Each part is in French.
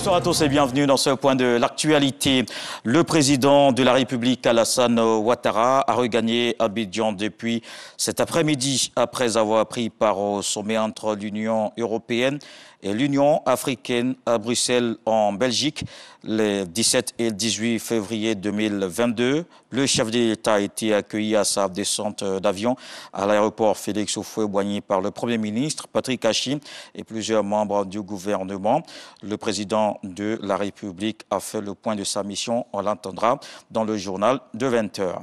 Bonsoir à tous et bienvenue dans ce point de l'actualité. Le président de la République, Alassane Ouattara, a regagné Abidjan depuis cet après-midi après avoir pris part au sommet entre l'Union européenne et l'Union africaine à Bruxelles en Belgique les 17 et 18 février 2022. Le chef de l'État a été accueilli à sa descente d'avion à l'aéroport Félix Houphouët-Boigny par le Premier ministre Patrick Achi et plusieurs membres du gouvernement. Le président de la République a fait le point de sa mission. On l'entendra dans le journal de 20h.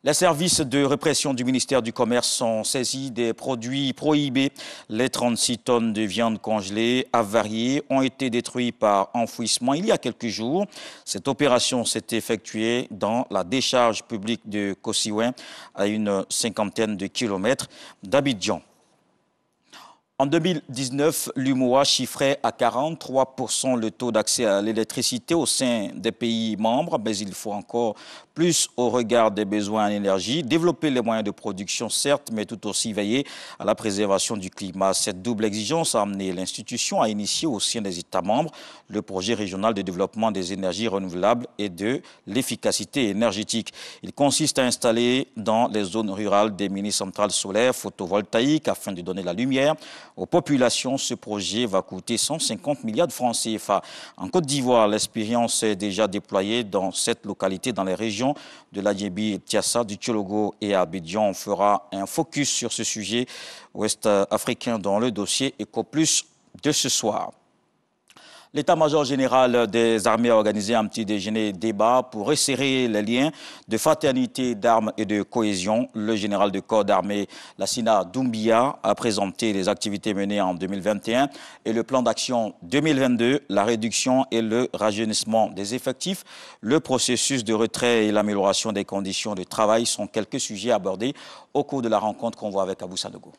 Les services de répression du ministère du Commerce sont saisis des produits prohibés. Les 36 tonnes de viande congelée avariée ont été détruites par enfouissement il y a quelques jours. Cette opération s'est effectuée dans la décharge publique de Kossiouin, à une cinquantaine de kilomètres d'Abidjan. En 2019, l'UMOA chiffrait à 43% le taux d'accès à l'électricité au sein des pays membres, mais il faut encore plus au regard des besoins en énergie, développer les moyens de production, certes, mais tout aussi veiller à la préservation du climat. Cette double exigence a amené l'institution à initier au sein des États membres le projet régional de développement des énergies renouvelables et de l'efficacité énergétique. Il consiste à installer dans les zones rurales des mini-centrales solaires photovoltaïques afin de donner la lumière aux populations. Ce projet va coûter 150 milliards de francs CFA. En Côte d'Ivoire, l'expérience est déjà déployée dans cette localité, dans les régions de l'Adjebi, Tiassa, du Tchologo et Abidjan. On fera un focus sur ce sujet ouest-africain dans le dossier EcoPlus de ce soir. L'état-major général des armées a organisé un petit déjeuner débat pour resserrer les liens de fraternité, d'armes et de cohésion. Le général de corps d'armée, Lassina Doumbia, a présenté les activités menées en 2021 et le plan d'action 2022, la réduction et le rajeunissement des effectifs, le processus de retrait et l'amélioration des conditions de travail sont quelques sujets abordés au cours de la rencontre qu'on voit avec Abou Sanogo.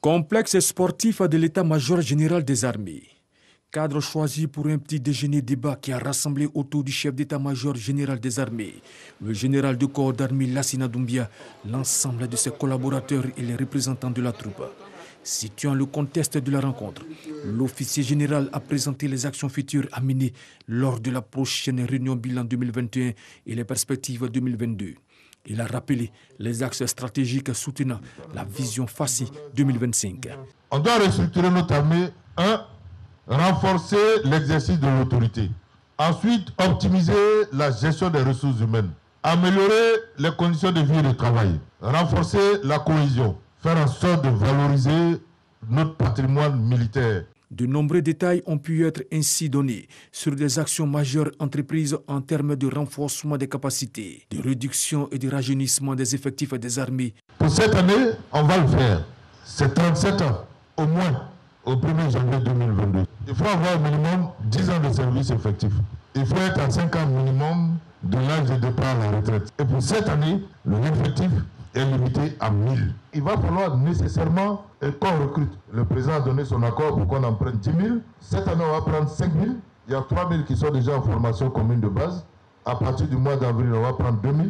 Complexe sportif de l'état-major général des armées. Cadre choisi pour un petit déjeuner débat qui a rassemblé autour du chef d'état-major général des armées, le général de corps d'armée Lassina Doumbia, l'ensemble de ses collaborateurs et les représentants de la troupe. Situant le contexte de la rencontre, l'officier général a présenté les actions futures à mener lors de la prochaine réunion bilan 2021 et les perspectives 2022. Il a rappelé les axes stratégiques soutenant la vision FACI 2025. On doit restructurer notre armée. Renforcer l'exercice de l'autorité. Ensuite, optimiser la gestion des ressources humaines. Améliorer les conditions de vie et de travail. Renforcer la cohésion. Faire en sorte de valoriser notre patrimoine militaire. De nombreux détails ont pu être ainsi donnés sur des actions majeures entreprises en termes de renforcement des capacités, de réduction et de rajeunissement des effectifs des armées. Pour cette année, on va le faire. C'est 37 ans, au moins. Au 1er janvier 2022. Il faut avoir au minimum 10 ans de service effectif. Il faut être à 5 ans minimum de l'âge de départ à la retraite. Et pour cette année, l'effectif est limité à 1000. Il va falloir nécessairement qu'on recrute. Le président a donné son accord pour qu'on en prenne 10 000. Cette année, on va prendre 5 000. Il y a 3 000 qui sont déjà en formation commune de base. À partir du mois d'avril, on va prendre 2 000.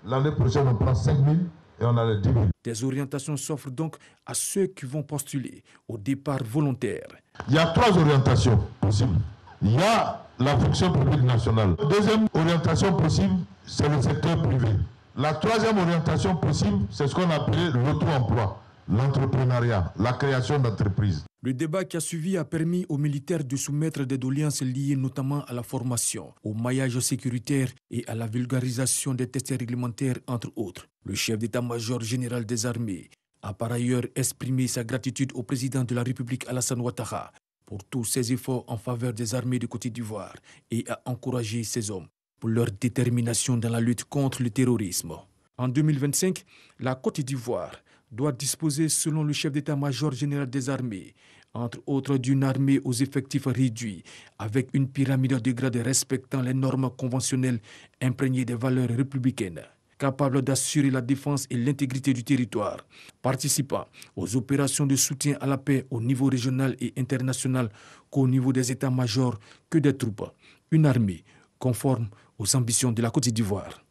L'année prochaine, on prend 5 000. Et on a les 10 000. Des orientations s'offrent donc à ceux qui vont postuler au départ volontaire. Il y a 3 orientations possibles. Il y a la fonction publique nationale. La deuxième orientation possible, c'est le secteur privé. La troisième orientation possible, c'est ce qu'on appelle l'auto-emploi, l'entrepreneuriat, la création d'entreprises. Le débat qui a suivi a permis aux militaires de soumettre des doléances liées notamment à la formation, au maillage sécuritaire et à la vulgarisation des tests réglementaires, entre autres. Le chef d'état-major général des armées a par ailleurs exprimé sa gratitude au président de la République Alassane Ouattara pour tous ses efforts en faveur des armées de Côte d'Ivoire et a encouragé ces hommes pour leur détermination dans la lutte contre le terrorisme. En 2025, la Côte d'Ivoire doit disposer, selon le chef d'état-major général des armées, entre autres d'une armée aux effectifs réduits, avec une pyramide de grades respectant les normes conventionnelles imprégnées des valeurs républicaines, capable d'assurer la défense et l'intégrité du territoire, participant aux opérations de soutien à la paix au niveau régional et international qu'au niveau des états-majors que des troupes, une armée conforme aux ambitions de la Côte d'Ivoire.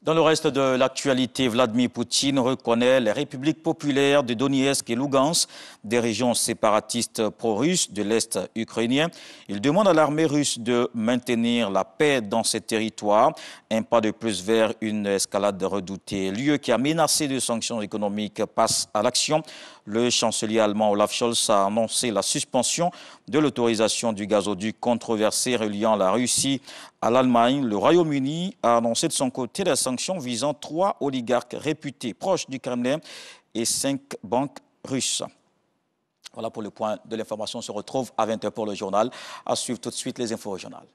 Dans le reste de l'actualité, Vladimir Poutine reconnaît les républiques populaires de Donetsk et Lugansk, des régions séparatistes pro-russes de l'Est ukrainien. Il demande à l'armée russe de maintenir la paix dans ces territoires, un pas de plus vers une escalade redoutée. L'UE qui a menacé de sanctions économiques passe à l'action. Le chancelier allemand Olaf Scholz a annoncé la suspension de l'autorisation du gazoduc controversé reliant la Russie à l'Allemagne. Le Royaume-Uni a annoncé de son côté des sanctions visant 3 oligarques réputés proches du Kremlin et 5 banques russes. Voilà pour le point de l'information. On se retrouve à 20h pour le journal. À suivre tout de suite les infos régionales.